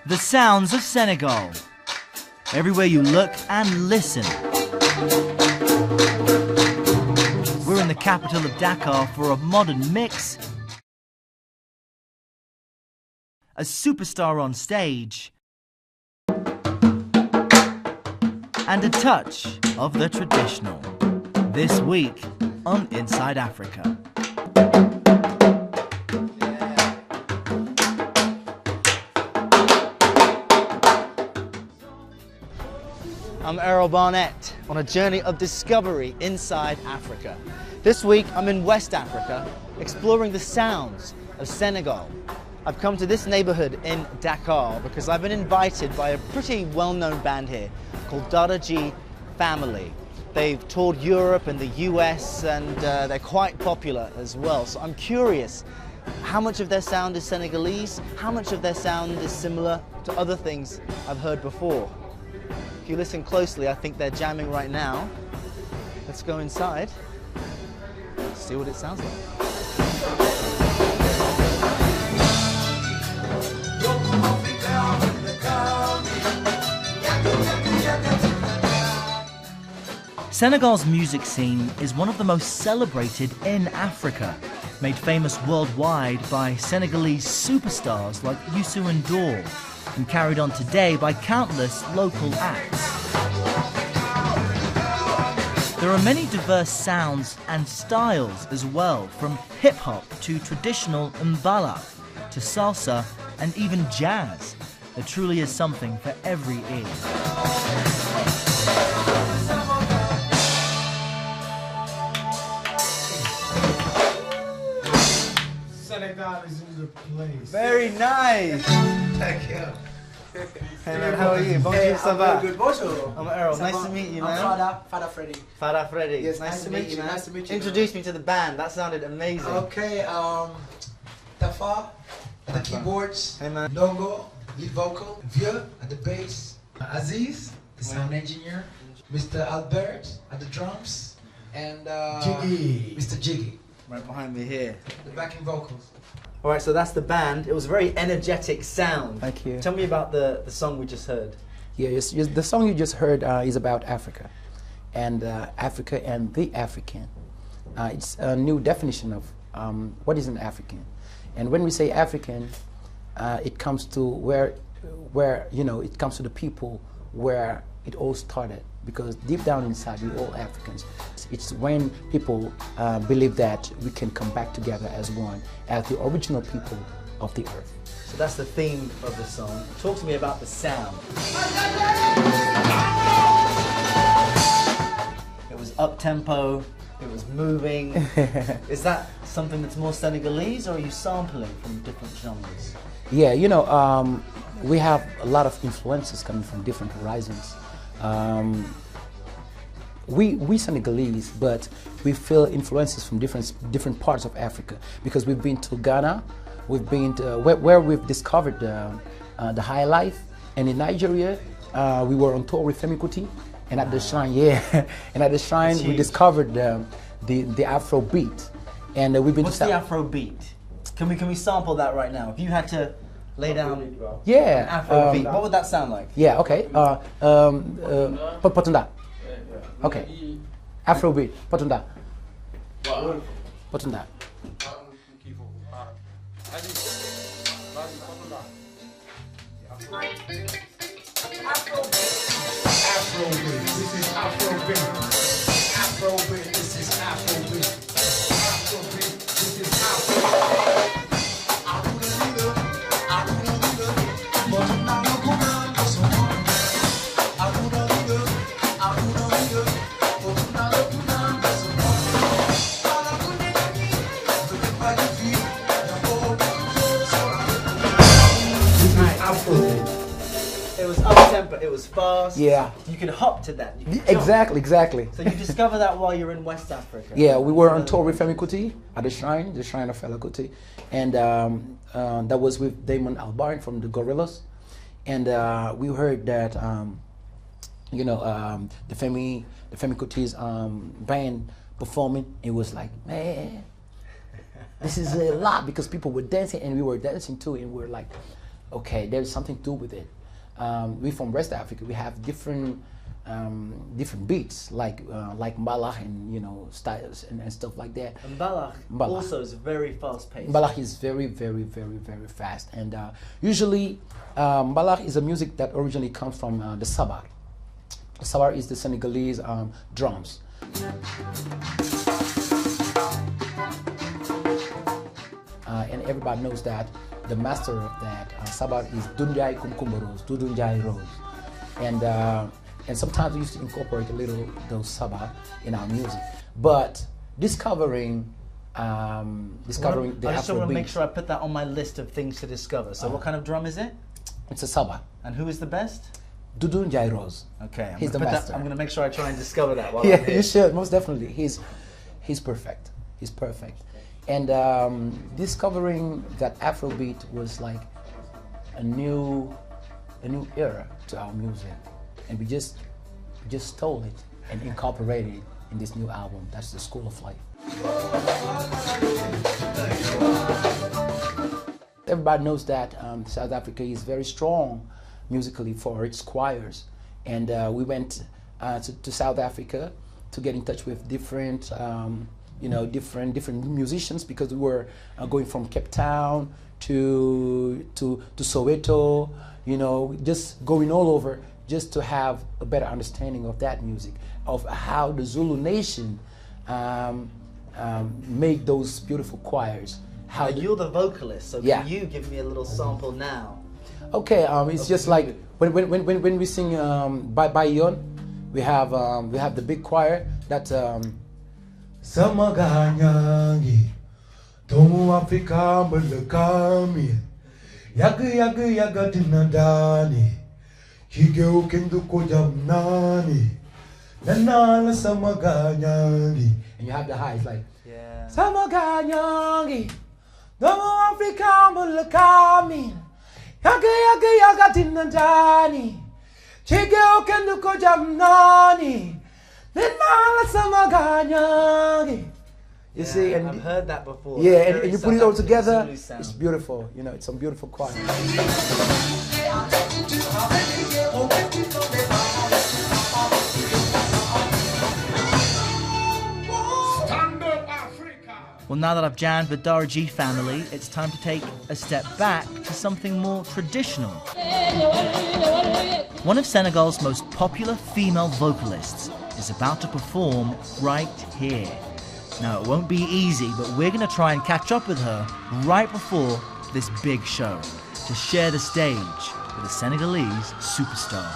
The sounds of Senegal. Everywhere you look and listen. We're in the capital of Dakar for a modern mix, a superstar on stage, and a touch of the traditional. This week on Inside Africa. I'm Errol Barnett on a journey of discovery inside Africa. This week I'm in West Africa exploring the sounds of Senegal. I've come to this neighborhood in Dakar because I've been invited by a pretty well-known band here called Daara J Family. They've toured Europe and the US and they're quite popular as well. So I'm curious, how much of their sound is Senegalese? How much of their sound is similar to other things I've heard before? If you listen closely, I think they're jamming right now. Let's go inside, see what it sounds like. Senegal's music scene is one of the most celebrated in Africa, made famous worldwide by Senegalese superstars like Youssou N'Dour, and carried on today by countless local acts. There are many diverse sounds and styles as well, from hip-hop to traditional mbala, to salsa and even jazz. There truly is something for every ear. Senegal is in the place. Very nice! Thank you. Hey man, how are you? Bonjour, ça va? Good, bonjour. I'm Errol, nice to meet you, man. I'm Fada Freddy. Fada Freddy. Yes, nice to meet you, man. Nice to meet you. Introduce me to the band, that sounded amazing. Okay, Tafa at the keyboards. Hey man. Longo, lead vocal. Vieux at the bass. Aziz, the sound engineer. Mr. Albert at the drums. And Jiggy. Mr. Jiggy. Right behind me here. The backing vocals. Alright, so that's the band. It was a very energetic sound. Thank you. Tell me about the song we just heard. Yeah, the song you just heard is about Africa, and Africa and the African. It's a new definition of what is an African, and when we say African, it comes to where it comes to the people where it all started. Because deep down inside, we're all Africans. It's when people believe that we can come back together as one, as the original people of the earth. So that's the theme of the song. Talk to me about the sound. It was up-tempo, it was moving. Is that something that's more Senegalese, or are you sampling from different genres? Yeah, we have a lot of influences coming from different horizons. We Senegalese, but we feel influences from different parts of Africa, because we've been to Ghana, we've been to where we've discovered the high life, and in Nigeria we were on tour with Femi Kuti, and at the shrine, and at the shrine we discovered the Afro beat, and we've been. What's the Afro beat? Can we sample that right now? If you had to lay down an Afro beat, what would that sound like? Yeah, okay. Potunda. Okay. Afro beat. Potunda. Potunda. Afro beat. This is Afro beat. Afro beat. This is Afro beat. Afro beat. This is Afro beat. It was up-tempo, it was fast. Yeah. You could hop to that. Exactly. So you discover that while you're in West Africa. Yeah, we were on tour with Femi Kuti at the shrine of Fela Kuti, and that was with Damon Albarn from the Gorillaz, and we heard that the Femi Kuti's band performing. It was like, man, this is a lot, because people were dancing and we were dancing too, and we were like, Okay, there's something to do with it. We from West Africa, we have different beats like Mbalach and styles and stuff like that. And Mbalach also is very fast paced. Mbalach is very, very, very, very fast, and usually Mbalach is a music that originally comes from the sabar. The sabar is the Senegalese drums. And everybody knows that the master of that sabar is Dunjai Kumkumbaros, Dunjai Rose, and sometimes we used to incorporate a little those sabar in our music. But discovering the I just want to make sure I put that on my list of things to discover. So what kind of drum is it? It's a sabar. And who is the best? Dunjai Rose. Okay, he's the master. I'm going to make sure I try and discover that while yeah, I'm here. You should, most definitely. He's perfect. He's perfect. And discovering that Afrobeat was like a new era to our music, and we just stole it and incorporated it in this new album. That's the School of Life. Everybody knows that South Africa is very strong musically for its choirs, and we went to South Africa to get in touch with different different musicians, because we were going from Cape Town to Soweto, just going all over just to have a better understanding of that music, of how the Zulu nation make those beautiful choirs. How you're the vocalist, so yeah. Can you give me a little sample now? Okay, it's just like when we sing by Yon, we have the big choir that Samaganyangi Tomu Afrika Mbelekami Yaga Dinadani Higeo Kendo Kojamnani Nanala Samaganyangi. And you have the highs like yeah. Samaganyangi Tomu Afrika Mbelekami Yaga Dinadani Higeo Kendo Kojamnani. You see, and I've heard that before. Yeah, and you put it all together, it's beautiful. It's some beautiful choir. Well, now that I've jammed with Daara J Family, it's time to take a step back to something more traditional. One of Senegal's most popular female vocalists is about to perform right here. Now, it won't be easy, but we're going to try and catch up with her right before this big show to share the stage with a Senegalese superstar.